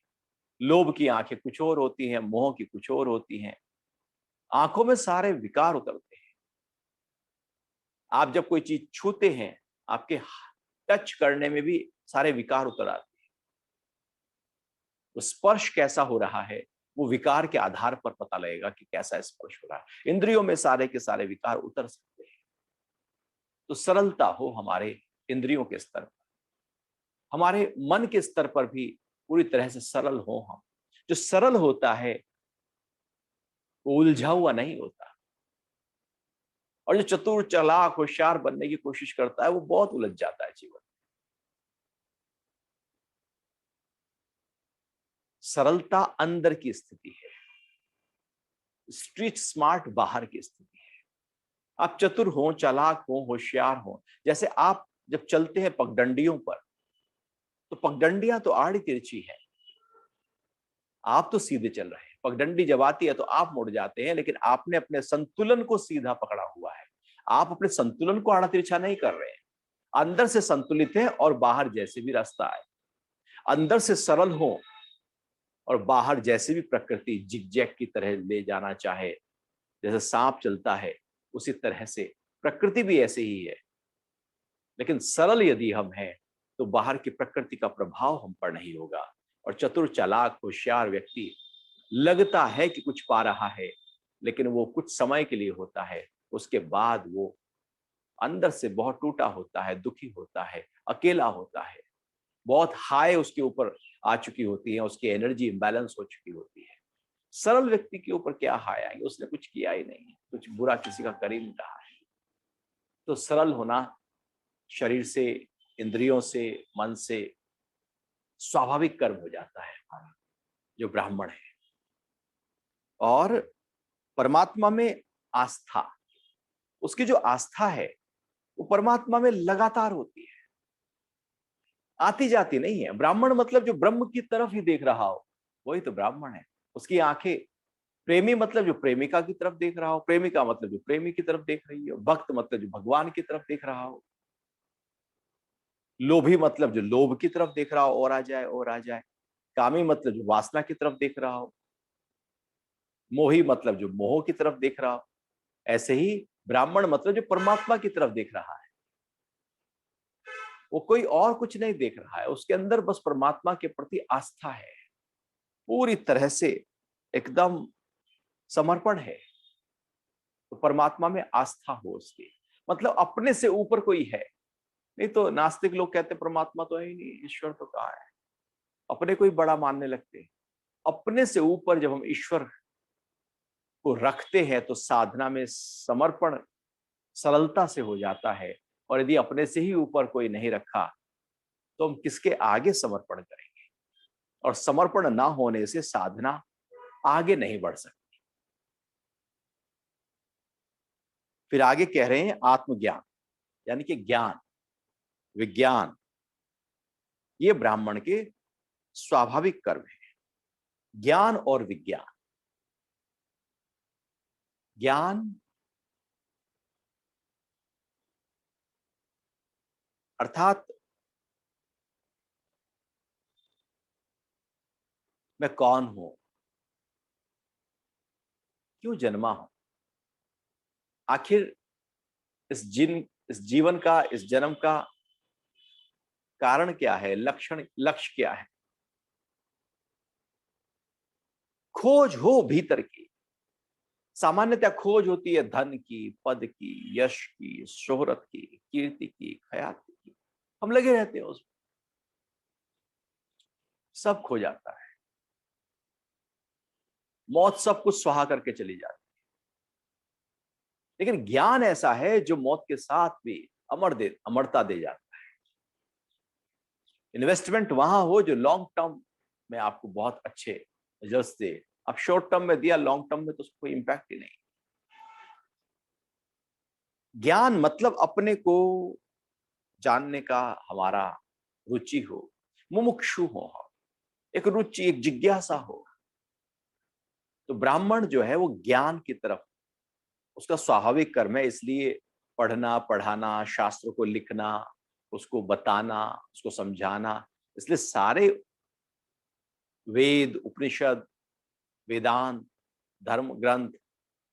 लोभ की आंखें कुछ और होती हैं, मोह की कुछ और होती हैं। आंखों में सारे विकार उतरते हैं। आप जब कोई चीज छूते हैं, आपके टच करने में भी सारे विकार उतर आते हैं। तो स्पर्श कैसा हो रहा है, वो विकार के आधार पर पता लगेगा कि कैसा स्पर्श हो रहा है। इंद्रियों में सारे के सारे विकार उतर सकते हैं। तो सरलता हो हमारे इंद्रियों के स्तर पर, हमारे मन के स्तर पर भी पूरी तरह से सरल हो हम। जो सरल होता है वो उलझा हुआ नहीं होता, और जो चतुर, चालाक, होशियार बनने की कोशिश करता है वो बहुत उलझ जाता है जीवन। सरलता अंदर की स्थिति है, स्ट्रीट स्मार्ट बाहर की स्थिति है। आप चतुर हो, चालाक हो, होशियार हो। जैसे आप जब चलते हैं पगडंडियों पर, तो पगडंडियां तो आड़ी तिरछी है, आप तो सीधे चल रहे हैं। पगडंडी जब आती है तो आप मुड़ जाते हैं, लेकिन आपने अपने संतुलन को सीधा पकड़ा हुआ है। आप अपने संतुलन को आड़ा तिरछा नहीं कर रहे हैं। अंदर से संतुलित है और बाहर जैसे भी रास्ता है। अंदर से सरल हो और बाहर जैसे भी प्रकृति जिगजैग की तरह ले जाना चाहे, जैसे सांप चलता है उसी तरह से प्रकृति भी ऐसे ही है। लेकिन सरल यदि हम हैं तो बाहर की प्रकृति का प्रभाव हम पर नहीं होगा। और चतुर चालाक होशियार व्यक्ति लगता है कि कुछ पा रहा है, लेकिन वो कुछ समय के लिए होता है, उसके बाद वो अंदर से बहुत टूटा होता है, दुखी होता है, अकेला होता है। बहुत हाई उसके ऊपर आ चुकी होती है, उसकी एनर्जी इम्बैलेंस हो चुकी होती है। सरल व्यक्ति के ऊपर क्या हाई आएंगे, उसने कुछ किया ही नहीं है, कुछ बुरा किसी का कर ही नहीं रहा है। तो सरल होना शरीर से, इंद्रियों से, मन से स्वाभाविक कर्म हो जाता है हमारा जो ब्राह्मण है। और परमात्मा में आस्था, उसकी जो आस्था है वो परमात्मा में लगातार होती है, आती जाती नहीं है। ब्राह्मण मतलब जो ब्रह्म की तरफ ही देख रहा हो वही तो ब्राह्मण है। उसकी आंखें, प्रेमी मतलब जो प्रेमिका की तरफ देख रहा हो, प्रेमिका मतलब जो प्रेमी की तरफ देख रही हो, भक्त मतलब जो भगवान की तरफ देख रहा हो, लोभी मतलब जो लोभ की तरफ देख रहा हो और आ जाए और आ जाए, कामी मतलब जो वासना की तरफ देख रहा हो, मोही मतलब जो मोह की तरफ देख रहा हो। ऐसे ही ब्राह्मण मतलब जो परमात्मा की तरफ देख रहा है, वो कोई और कुछ नहीं देख रहा है, उसके अंदर बस परमात्मा के प्रति आस्था है, पूरी तरह से एकदम समर्पण है। तो परमात्मा में आस्था हो उसकी, मतलब अपने से ऊपर कोई है। नहीं तो नास्तिक लोग कहते परमात्मा तो है ही नहीं, ईश्वर तो कहाँ है, अपने को ही बड़ा मानने लगते हैं। अपने से ऊपर जब हम ईश्वर को रखते हैं तो साधना में समर्पण सरलता से हो जाता है। और यदि अपने से ही ऊपर कोई नहीं रखा तो हम किसके आगे समर्पण करेंगे। और समर्पण ना होने से साधना आगे नहीं बढ़ सकती। फिर आगे कह रहे हैं आत्मज्ञान, यानी कि ज्ञान, विज्ञान, ये ब्राह्मण के स्वाभाविक कर्म है। ज्ञान और विज्ञान, ज्ञान अर्थात मैं कौन हूं, क्यों जन्मा हूं, आखिर इस जीवन का, इस जन्म का कारण क्या है, लक्ष्य क्या है। खोज हो भीतर की। सामान्यतः खोज होती है धन की, पद की, यश की, शोहरत की, कीर्ति की, ख्याति की। हम लगे रहते हैं उसमें, सब खो जाता है। मौत सब कुछ सुहा करके चली जाती है। लेकिन ज्ञान ऐसा है जो मौत के साथ भी अमरता दे जाता है। इन्वेस्टमेंट वहां हो जो लॉन्ग टर्म में आपको बहुत अच्छे रिजल्ट्स दे। अब शॉर्ट टर्म में दिया, लॉन्ग टर्म में तो उसको कोई इंपैक्ट ही नहीं। ज्ञान मतलब अपने को जानने का हमारा रुचि हो, मुमुक्षु हो, एक रुचि, एक जिज्ञासा हो। तो ब्राह्मण जो है वो ज्ञान की तरफ, उसका स्वाभाविक कर्म है। इसलिए पढ़ना, पढ़ाना, शास्त्रों को लिखना, उसको बताना, उसको समझाना, इसलिए सारे वेद, उपनिषद, वेदांत, धर्म ग्रंथ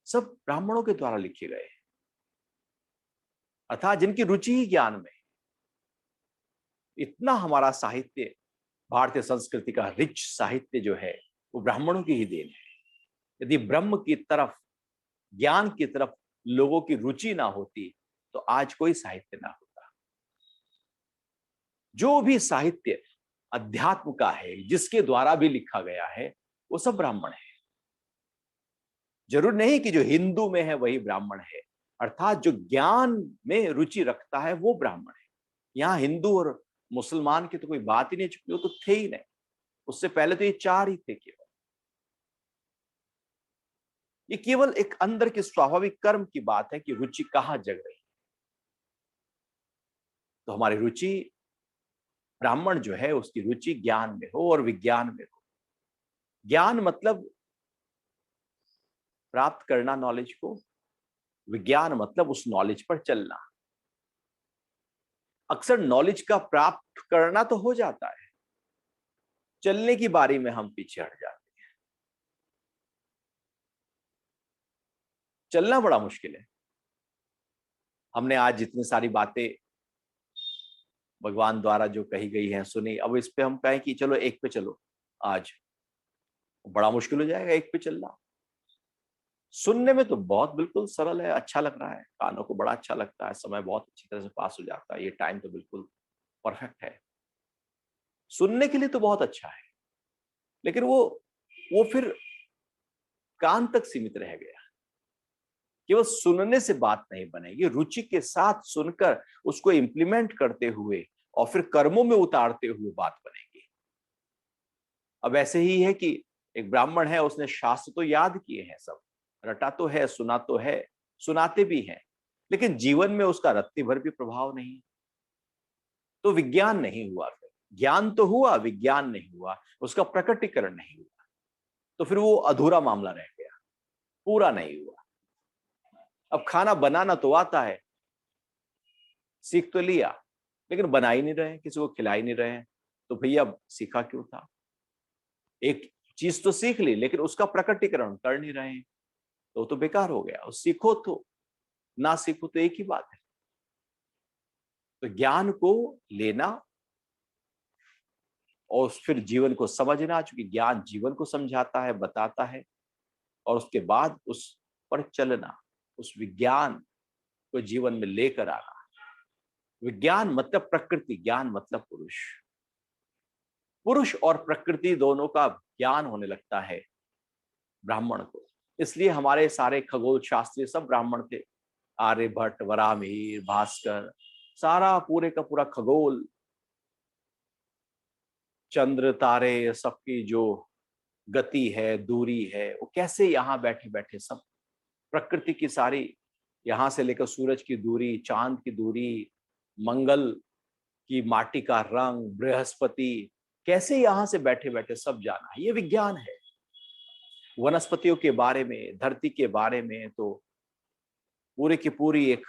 सब ब्राह्मणों के द्वारा लिखे गए हैं। अर्थात जिनकी रुचि ही ज्ञान में। इतना हमारा साहित्य, भारतीय संस्कृति का रिच साहित्य जो है वो ब्राह्मणों की ही देन है। यदि ब्रह्म की तरफ, ज्ञान की तरफ लोगों की रुचि ना होती तो आज कोई साहित्य ना होता। जो भी साहित्य अध्यात्म का है, जिसके द्वारा भी लिखा गया है, वो सब ब्राह्मण है। जरूर नहीं कि जो हिंदू में है वही ब्राह्मण है। अर्थात जो ज्ञान में रुचि रखता है वो ब्राह्मण है। यहाँ हिंदू और मुसलमान की तो कोई बात ही नहीं, चुकी वो तो थे ही नहीं। उससे पहले तो ये चार ही थे केवल। ये केवल एक अंदर के स्वाभाविक कर्म की बात है कि रुचि कहाँ जग रही है। तो हमारी रुचि, ब्राह्मण जो है उसकी रुचि ज्ञान में हो और विज्ञान में हो। ज्ञान मतलब प्राप्त करना नॉलेज को, विज्ञान मतलब उस नॉलेज पर चलना। अक्सर नॉलेज का प्राप्त करना तो हो जाता है, चलने की बारी में हम पीछे हट जाते हैं। चलना बड़ा मुश्किल है। हमने आज जितनी सारी बातें भगवान द्वारा जो कही गई हैं सुनी, अब इस पे हम कहें कि चलो एक पे चलो, आज बड़ा मुश्किल हो जाएगा एक पे चलना। सुनने में तो बहुत बिल्कुल सरल है, अच्छा लग रहा है, कानों को बड़ा अच्छा लगता है, समय बहुत अच्छी तरह से पास हो जाता है, ये टाइम तो बिल्कुल परफेक्ट है, सुनने के लिए तो बहुत अच्छा है। लेकिन वो फिर कान तक सीमित रह गया। केवल सुनने से बात नहीं बनेगी, रुचि के साथ सुनकर उसको इम्प्लीमेंट करते हुए और फिर कर्मों में उतारते हुए बात बनेगी। अब ऐसे ही है कि एक ब्राह्मण है, उसने शास्त्र तो याद किए हैं, सब रटा तो है, सुना तो है, सुनाते भी हैं, लेकिन जीवन में उसका रत्ती भर भी प्रभाव नहीं, तो विज्ञान नहीं हुआ। फिर ज्ञान तो हुआ, विज्ञान नहीं हुआ, उसका प्रकटीकरण नहीं हुआ, तो फिर वो अधूरा मामला रह गया, पूरा नहीं हुआ। अब खाना बनाना तो आता है, सीख तो लिया, लेकिन बना ही नहीं रहे, किसी को खिला ही नहीं रहे हैं, तो भैया सीखा क्यों था? एक चीज तो सीख ली, लेकिन उसका प्रकटीकरण कर नहीं रहे हैं, तो बेकार हो गया। और सीखो तो ना सीखो तो एक ही बात है। तो ज्ञान को लेना और फिर जीवन को समझना, चूंकि ज्ञान जीवन को समझाता है, बताता है, और उसके बाद उस पर चलना, उस विज्ञान को जीवन में लेकर आना। विज्ञान मतलब प्रकृति, ज्ञान मतलब पुरुष। पुरुष और प्रकृति दोनों का ज्ञान होने लगता है ब्राह्मण को। इसलिए हमारे सारे खगोल शास्त्री सब ब्राह्मण थे, आर्यभट्ट, वराहमिहिर, भास्कर, सारा पूरे का पूरा खगोल, चंद्र तारे, सबकी जो गति है, दूरी है, वो कैसे यहाँ बैठे बैठे सब प्रकृति की सारी, यहां से लेकर सूरज की दूरी, चांद की दूरी, मंगल की माटी का रंग, बृहस्पति, कैसे यहां से बैठे बैठे सब जाना है, ये विज्ञान है। वनस्पतियों के बारे में, धरती के बारे में, तो पूरे की पूरी एक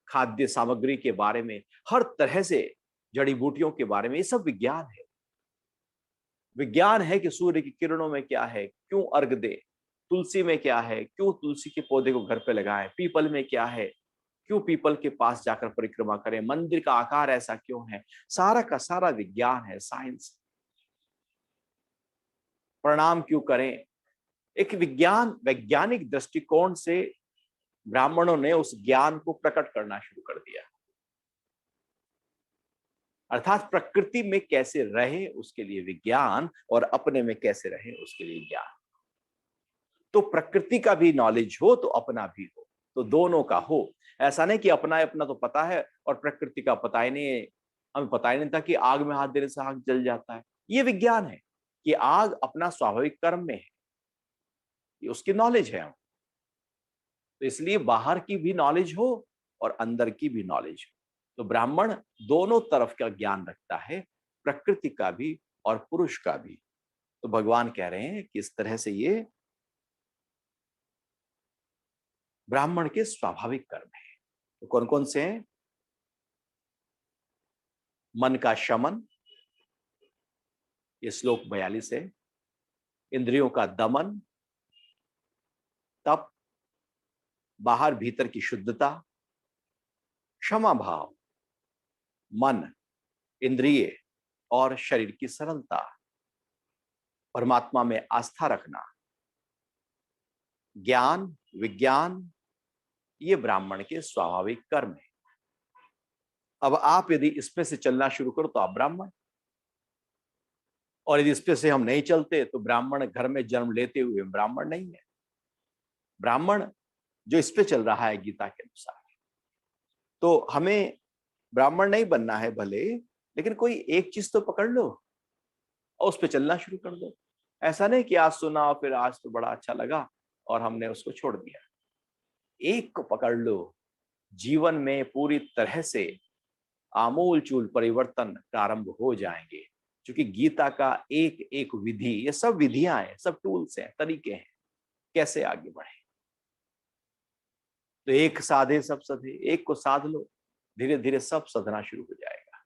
खाद्य सामग्री के बारे में, हर तरह से जड़ी बूटियों के बारे में, ये सब विज्ञान है। विज्ञान है कि सूर्य की किरणों में क्या है, क्यों अर्घ दे, तुलसी में क्या है, क्यों तुलसी के पौधे को घर पे लगाएं, पीपल में क्या है, क्यों पीपल के पास जाकर परिक्रमा करें, मंदिर का आकार ऐसा क्यों है, सारा का सारा विज्ञान है, साइंस। प्रणाम क्यों करें, एक विज्ञान, वैज्ञानिक दृष्टिकोण से ब्राह्मणों ने उस ज्ञान को प्रकट करना शुरू कर दिया। अर्थात प्रकृति में कैसे रहे उसके लिए विज्ञान, और अपने में कैसे रहे उसके लिए ज्ञान। तो प्रकृति का भी नॉलेज हो तो अपना भी हो, तो दोनों का हो। ऐसा नहीं कि अपना है, अपना तो पता है और प्रकृति का पता ही नहीं है। हमें पता ही नहीं था कि आग में हाथ देने से आग जल जाता है। ये विज्ञान है कि आग अपना स्वाभाविक कर्म में है, ये उसकी नॉलेज है। तो इसलिए बाहर की भी नॉलेज हो और अंदर की भी नॉलेज हो। तो ब्राह्मण दोनों तरफ का ज्ञान रखता है, प्रकृति का भी और पुरुष का भी। तो भगवान कह रहे हैं कि इस तरह से ये ब्राह्मण के स्वाभाविक कर्म है। तो कौन कौन से हैं? मन का शमन, ये श्लोक 42 है। इंद्रियों का दमन, तप, बाहर भीतर की शुद्धता, क्षमा भाव, मन, इंद्रिय और शरीर की सरलता, परमात्मा में आस्था रखना, ज्ञान, विज्ञान, ये ब्राह्मण के स्वाभाविक कर्म है। अब आप यदि इसमें से चलना शुरू करो तो आप ब्राह्मण, और यदि इसमें से हम नहीं चलते तो ब्राह्मण घर में जन्म लेते हुए ब्राह्मण नहीं है। ब्राह्मण जो इस पे चल रहा है गीता के अनुसार, तो हमें ब्राह्मण नहीं बनना है भले, लेकिन कोई एक चीज तो पकड़ लो और उस पर चलना शुरू कर दो। ऐसा नहीं कि आज सुना और फिर आज तो बड़ा अच्छा लगा और हमने उसको छोड़ दिया। एक को पकड़ लो, जीवन में पूरी तरह से आमूल चूल परिवर्तन प्रारंभ हो जाएंगे। क्योंकि गीता का एक एक विधि, ये सब विधियां हैं, सब टूल्स हैं, तरीके हैं कैसे आगे बढ़े। तो एक साधे सब सधे, एक को साध लो, धीरे धीरे सब सधना शुरू हो जाएगा।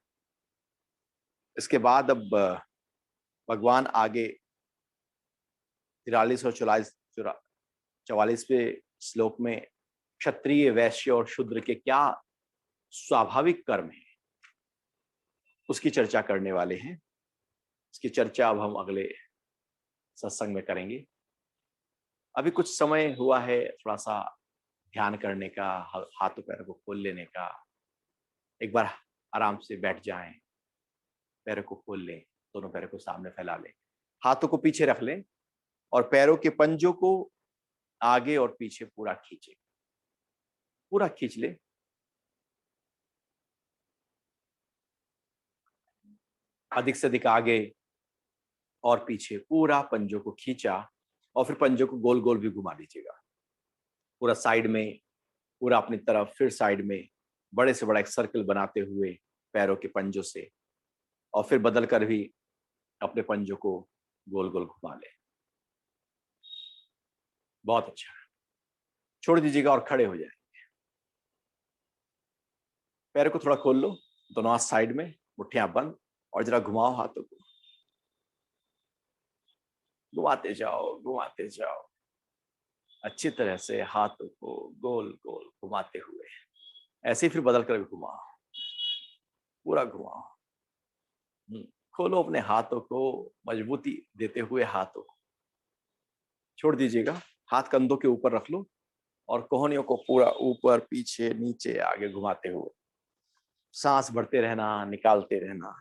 इसके बाद अब भगवान आगे 43 और 44वें श्लोक में क्षत्रिय, वैश्य और शूद्र के क्या स्वाभाविक कर्म है उसकी चर्चा करने वाले हैं। इसकी चर्चा अब हम अगले सत्संग में करेंगे। अभी कुछ समय हुआ है थोड़ा सा ध्यान करने का, हाथों पैरों को खोल लेने का। एक बार आराम से बैठ जाएं, पैरों को खोल लें, दोनों पैरों को सामने फैला लें, हाथों को पीछे रख लें और पैरों के पंजों को आगे और पीछे पूरा खींचे, पूरा खींच ले। अधिक से अधिक आगे और पीछे पूरा पंजों को खींचा और फिर पंजों को गोल गोल भी घुमा दीजिएगा, पूरा साइड में, पूरा अपनी तरफ, फिर साइड में, बड़े से बड़ा एक सर्कल बनाते हुए पैरों के पंजों से, और फिर बदल कर भी अपने पंजों को गोल गोल घुमा ले। बहुत अच्छा, छोड़ दीजिएगा और खड़े हो जाएंगे। पैरों को थोड़ा खोल लो, दोनों हाथ साइड में, मुट्ठियां बंद, और जरा घुमाओ हाथों को, घुमाते जाओ घुमाते जाओ, अच्छी तरह से हाथों को गोल गोल घुमाते हुए। ऐसे ही फिर बदल कर भी घुमाओ, पूरा घुमाओ। खोलो अपने हाथों को, मजबूती देते हुए हाथों को छोड़ दीजिएगा, हाथ कंधों के ऊपर रख लो और कोहनियों को पूरा ऊपर पीछे नीचे आगे घुमाते हुए सांस भरते रहना, निकालते रहना।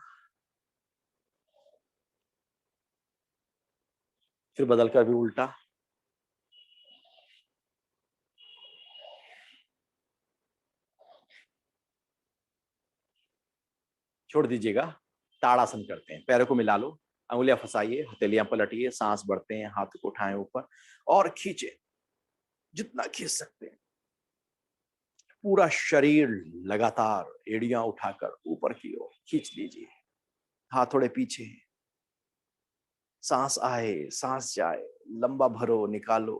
फिर बदल कर भी उल्टा, छोड़ दीजिएगा। ताड़ासन करते हैं, पैरों को मिला लो, अंगुलियां फंसाइए, हथेलियां पलटिए, सांस भरते हैं, हाथ को उठाएं ऊपर और खींचे, जितना खींच सकते हैं। पूरा शरीर लगातार एड़ियां उठाकर ऊपर की ओर खींच लीजिए, हाथ थोड़े पीछे, सांस आए सांस जाए, लंबा भरो निकालो,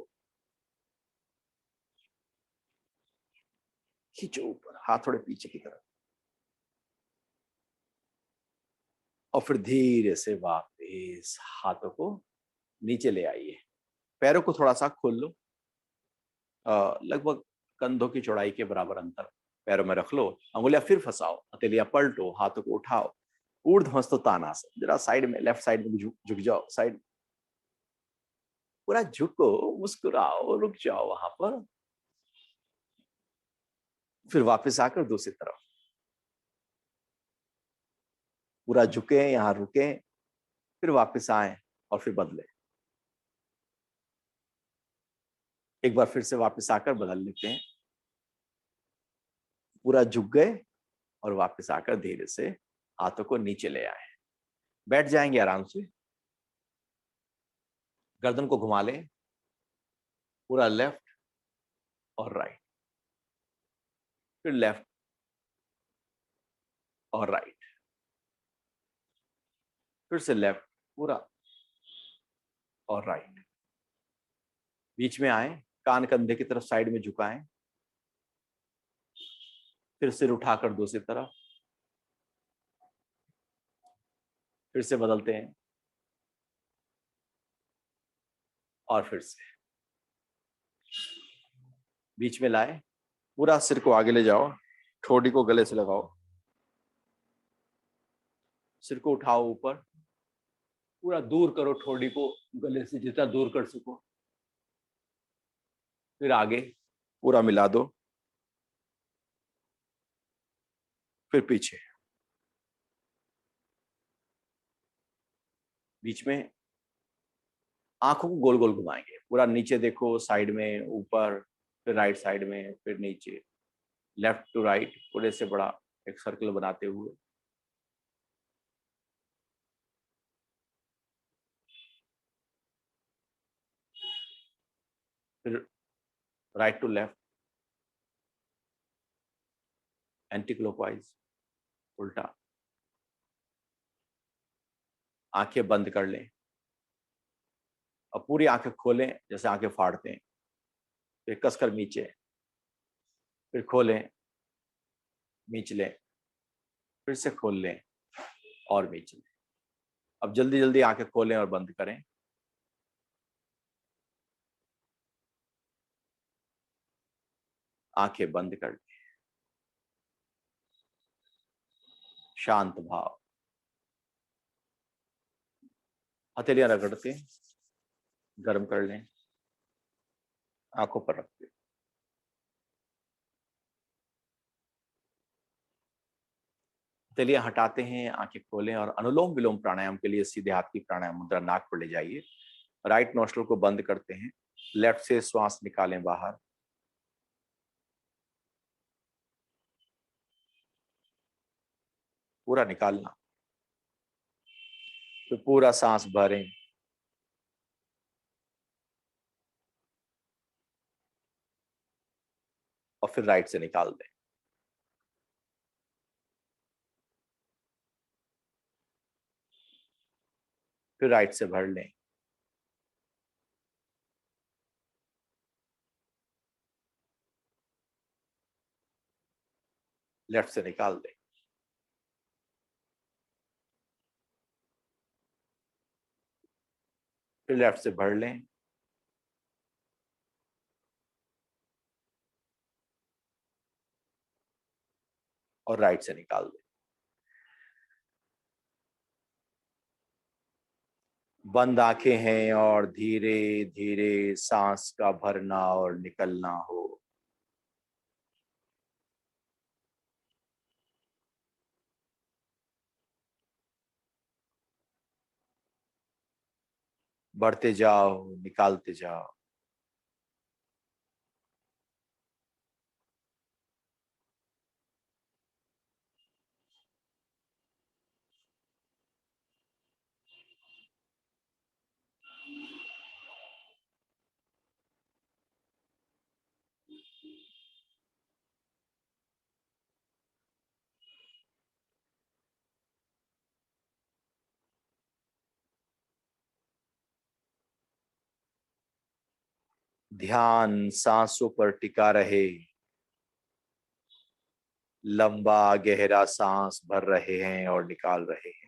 खींचो ऊपर, हाथ थोड़े पीछे की तरफ, और फिर धीरे से वापस हाथों को नीचे ले आइए। पैरों को थोड़ा सा खोल लो, लगभग कंधों की चौड़ाई के बराबर अंतर पैरों में रख लो, अंगुलियां फिर फंसाओ, हथेलियां पलटो, हाथों को उठाओ, ऊर्ध्वस्तोत्तानासन, जरा साइड में, लेफ्ट साइड में झुक जाओ, साइड पूरा झुको, मुस्कुराओ, रुक जाओ वहां पर, फिर वापस आकर दूसरी तरफ पूरा झुके, यहां रुके, फिर वापस आए और फिर बदले। एक बार फिर से वापस आकर बदल लेते हैं, पूरा झुक गए और वापस आकर धीरे से हाथों को नीचे ले आए। बैठ जाएंगे आराम से, गर्दन को घुमा लें, पूरा लेफ्ट और राइट, फिर लेफ्ट और राइट, फिर से लेफ्ट पूरा और राइट। बीच में आए, कान कंधे की तरफ साइड में झुकाएं, फिर सिर उठाकर दूसरी तरफ, फिर से बदलते हैं और फिर से बीच में लाए, पूरा सिर को आगे ले जाओ, ठोड़ी को गले से लगाओ, सिर को उठाओ ऊपर, पूरा दूर करो ठोड़ी को गले से, जितना दूर कर सको, फिर आगे पूरा मिला दो, फिर पीछे, बीच में आंखों को गोल गोल घुमाएंगे, पूरा नीचे देखो, साइड में, ऊपर, फिर राइट साइड में, फिर नीचे, लेफ्ट टू राइट, पूरे से बड़ा एक सर्कल बनाते हुए, फिर right to left, anticlockwise, उल्टा। आंखें बंद कर लें और पूरी आंखें खोलें जैसे आंखें फाड़ते हैं, फिर कसकर नीचे, फिर खोलें, मीच लें, फिर से खोल लें और मीच लें। अब जल्दी जल्दी आंखें खोलें और बंद करें। आंखें बंद कर लें। शांत भाव। हथेलियां रगड़ते गर्म कर लें। आंखों पर रखते। हथेलियां हटाते हैं, आंखें खोलें और अनुलोम विलोम प्राणायाम के लिए सीधे हाथ की प्राणायाम मुद्रा नाक पर ले जाइए। राइट नोस्ट्रल को बंद करते हैं। लेफ्ट से श्वास निकालें बाहर। पूरा निकालना। तो पूरा सांस भरें और फिर राइट से निकाल दें। फिर राइट से भर लें। लेफ्ट से निकाल दें। फिर लेफ्ट से भर लें। और राइट से निकाल दें। बंद आंखें हैं और धीरे धीरे सांस का भरना और निकलना हो। बढ़ते जाओ, निकालते जाओ। ध्यान सांसों पर टिका रहे। लंबा गहरा सांस भर रहे हैं और निकाल रहे हैं।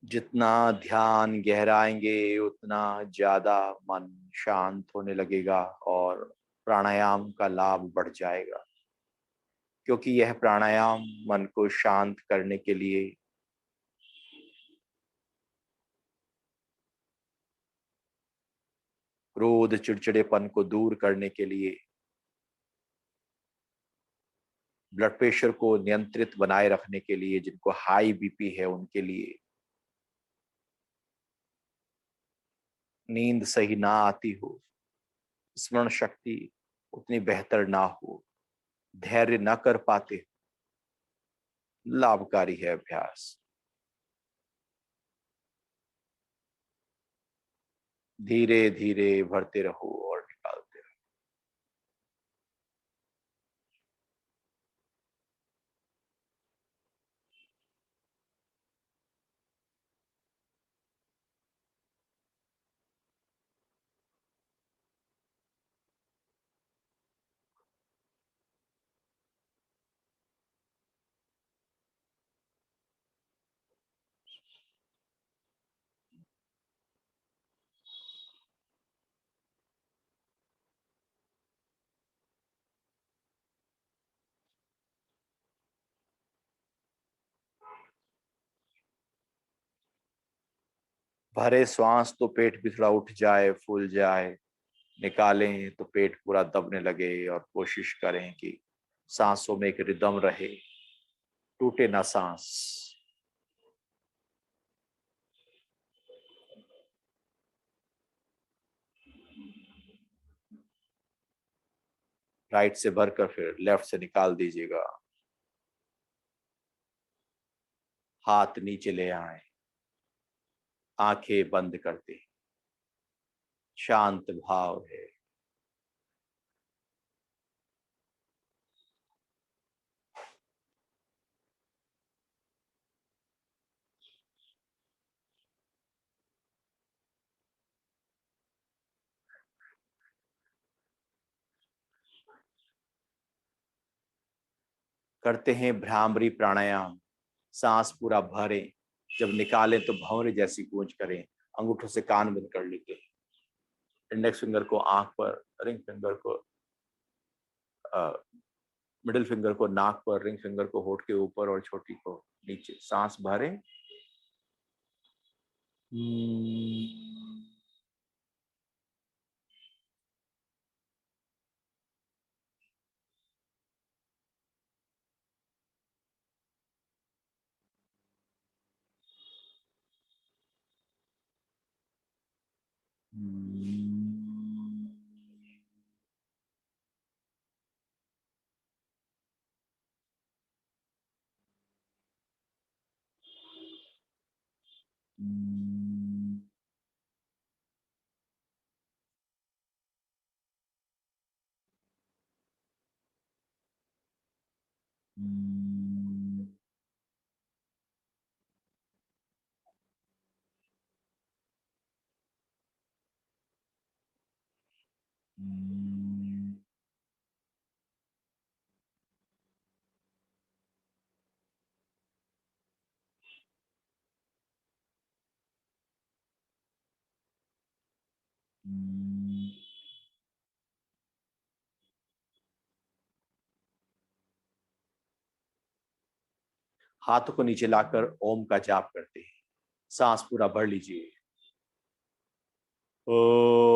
जितना ध्यान गहराएंगे उतना ज्यादा मन शांत होने लगेगा और प्राणायाम का लाभ बढ़ जाएगा, क्योंकि यह प्राणायाम मन को शांत करने के लिए, क्रोध चिड़चिड़ेपन को दूर करने के लिए, ब्लड प्रेशर को नियंत्रित बनाए रखने के लिए, जिनको हाई बीपी है उनके लिए, नींद सही ना आती हो, स्मरण शक्ति उतनी बेहतर ना हो, धैर्य ना कर पाते, लाभकारी है अभ्यास। धीरे धीरे भरते रहो और निकालते रहो। भरे श्वास तो पेट भी थोड़ा उठ जाए, फूल जाए। निकालें तो पेट पूरा दबने लगे और कोशिश करें कि सांसों में एक रिदम रहे, टूटे ना सांस। राइट से भरकर फिर लेफ्ट से निकाल दीजिएगा। हाथ नीचे ले आए। आंखें बंद करते। शांत भाव है। करते हैं भ्रामरी प्राणायाम। सांस पूरा भरें, जब निकालें तो भंवरे जैसी गूंज करें। अंगूठों से कान बंद कर लेते हैं, इंडेक्स फिंगर को आंख पर, रिंग फिंगर को मिडिल फिंगर को नाक पर, रिंग फिंगर को होठ के ऊपर और छोटी को नीचे। सांस भरें। हाथों को नीचे लाकर ओम का जाप करते हैं। सांस पूरा भर लीजिए। ओ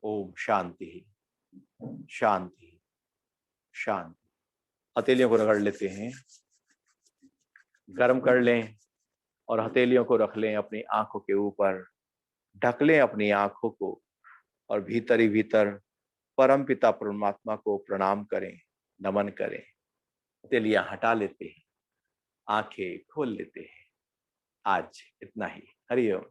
ओम शांति, शांति, शांति। हथेलियों को रगड़ लेते हैं, गर्म कर लें और हथेलियों को रख लें अपनी आंखों के ऊपर। ढक लें अपनी आंखों को और भीतर ही भीतर परम पिता परमात्मा को प्रणाम करें, नमन करें। हथेलियां हटा लेते हैं, आंखें खोल लेते हैं। आज इतना ही। हरि ओम।